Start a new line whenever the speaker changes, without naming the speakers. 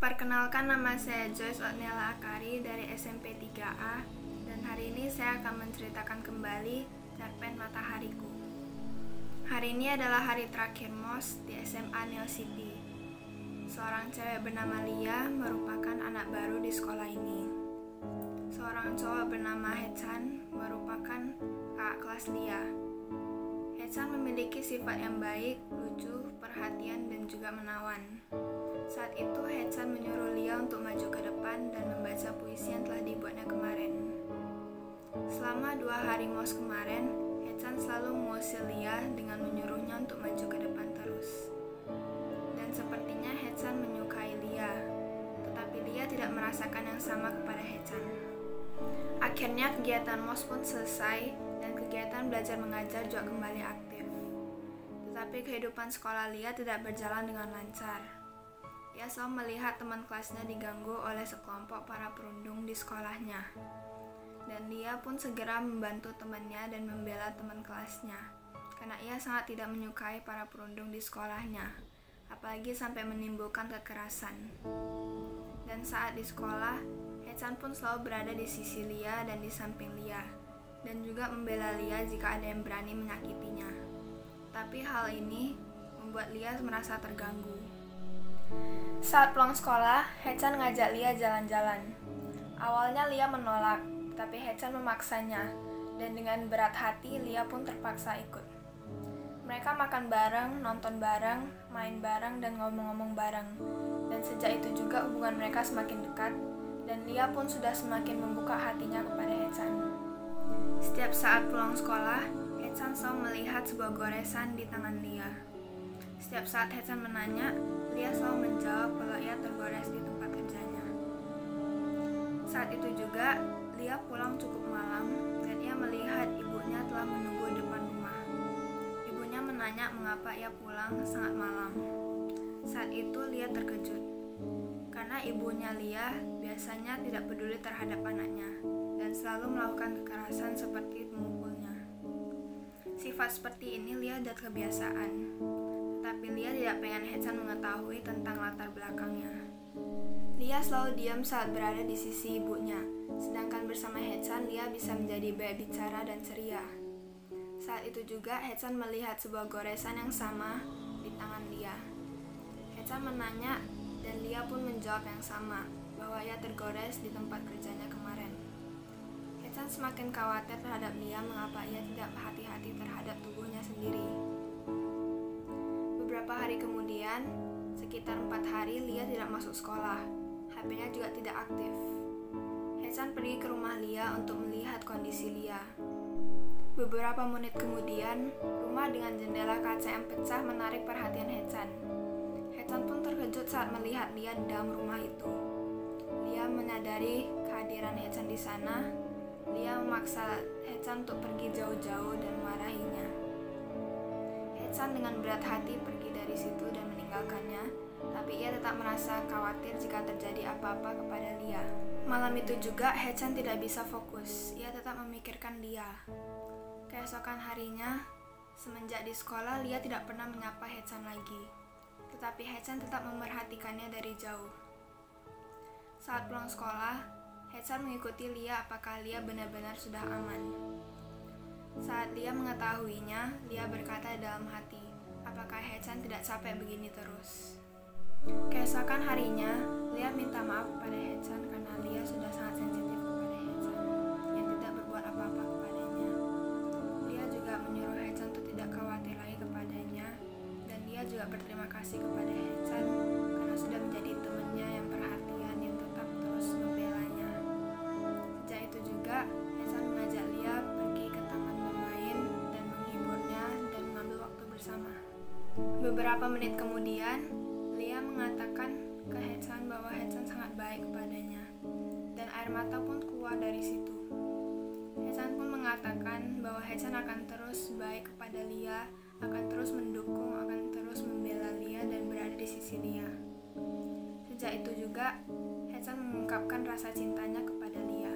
Perkenalkan, nama saya Joyce Otniela Akari dari SMP 3A, dan hari ini saya akan menceritakan kembali cerpen Matahariku. Hari ini adalah hari terakhir MOS di SMA New City. Seorang cewek bernama Lia merupakan anak baru di sekolah ini. Seorang cowok bernama Hechan merupakan kakak kelas Lia. Hechan memiliki sifat yang baik, lucu, perhatian, dan juga menawan. Saat itu Hechan menyuruh Lia untuk maju ke depan dan membaca puisi yang telah dibuatnya kemarin. Selama 2 hari MOS kemarin, Hechan selalu mengusir Lia dengan menyuruhnya untuk maju ke depan terus. Dan sepertinya Hechan menyukai Lia, tetapi Lia tidak merasakan yang sama kepada Hechan. Akhirnya kegiatan MOS pun selesai dan kegiatan belajar mengajar juga kembali aktif. Tetapi kehidupan sekolah Lia tidak berjalan dengan lancar. Ia selalu melihat teman kelasnya diganggu oleh sekelompok para perundung di sekolahnya. Dan Lia pun segera membantu temannya dan membela teman kelasnya, karena ia sangat tidak menyukai para perundung di sekolahnya, apalagi sampai menimbulkan kekerasan. Dan saat di sekolah, Hechan pun selalu berada di sisi Lia dan di samping Lia, dan juga membela Lia jika ada yang berani menyakitinya. Tapi hal ini membuat Lia merasa terganggu. Saat pulang sekolah, Hechan ngajak Lia jalan-jalan. Awalnya Lia menolak, tapi Hechan memaksanya, dan dengan berat hati Lia pun terpaksa ikut. Mereka makan bareng, nonton bareng, main bareng, dan ngomong-ngomong bareng. Dan sejak itu juga hubungan mereka semakin dekat, dan Lia pun sudah semakin membuka hatinya kepada Hechan. Setiap saat pulang sekolah, Hechan selalu melihat sebuah goresan di tangan Lia. Setiap saat Hechan menanya, Lia selalu menjawab kalau ia tergores di tempat kerjanya. Saat itu juga, Lia pulang cukup malam dan ia melihat ibunya telah menunggu depan rumah. Ibunya menanya mengapa ia pulang sangat malam. Saat itu Lia terkejut, karena ibunya Lia biasanya tidak peduli terhadap anaknya dan selalu melakukan kekerasan seperti memukulnya. Sifat seperti ini Lia sudah kebiasaan. Tapi Lia tidak pengen Hechan mengetahui tentang latar belakangnya. Lia selalu diam saat berada di sisi ibunya, sedangkan bersama Hechan Lia bisa menjadi banyak bicara dan ceria. Saat itu juga Hechan melihat sebuah goresan yang sama di tangan Lia. Hechan menanya dan Lia pun menjawab yang sama, bahwa ia tergores di tempat kerjanya kemarin. Hechan semakin khawatir terhadap Lia mengapa ia tidak hati-hati terhadap tubuhnya sendiri. Beberapa hari kemudian, sekitar 4 hari Lia tidak masuk sekolah. HP-nya juga tidak aktif. Hechan pergi ke rumah Lia untuk melihat kondisi Lia. Beberapa menit kemudian, rumah dengan jendela kaca yang pecah menarik perhatian Hechan. Hechan pun terkejut saat melihat Lia di dalam rumah itu. Lia menyadari kehadiran Hechan di sana. Lia memaksa Hechan untuk pergi jauh-jauh dan memarahinya. Hechan dengan berat hati pergi dari situ dan meninggalkannya, tapi ia tetap merasa khawatir jika terjadi apa-apa kepada Lia. Malam itu juga Hechan tidak bisa fokus, ia tetap memikirkan Lia. Keesokan harinya, semenjak di sekolah Lia tidak pernah menyapa Hechan lagi, tetapi Hechan tetap memerhatikannya dari jauh. Saat pulang sekolah, Hechan mengikuti Lia apakah Lia benar-benar sudah aman. Saat Lia mengetahuinya, Lia berkata dalam hati, apakah Hechan tidak capek begini terus? Keesokan harinya, Lia minta maaf kepada Hechan karena Lia sudah sangat sensitif kepada Hechan yang tidak berbuat apa-apa kepadanya. Lia juga menyuruh Hechan untuk tidak khawatir lagi kepadanya, dan Lia juga berterima kasih kepada Hechan karena sudah menjadi temannya yang perhatian yang tetap terus membelanya. Sejak itu juga, Hechan mengajak Lia pergi ke taman bermain dan menghiburnya dan mengambil waktu bersama. Beberapa menit kemudian, Lia mengatakan ke Hechan bahwa Hechan sangat baik kepadanya, dan air mata pun keluar dari situ. Hechan pun mengatakan bahwa Hechan akan terus baik kepada Lia, akan terus mendukung, akan terus membela Lia dan berada di sisi Lia. Sejak itu juga, Hechan mengungkapkan rasa cintanya kepada Lia.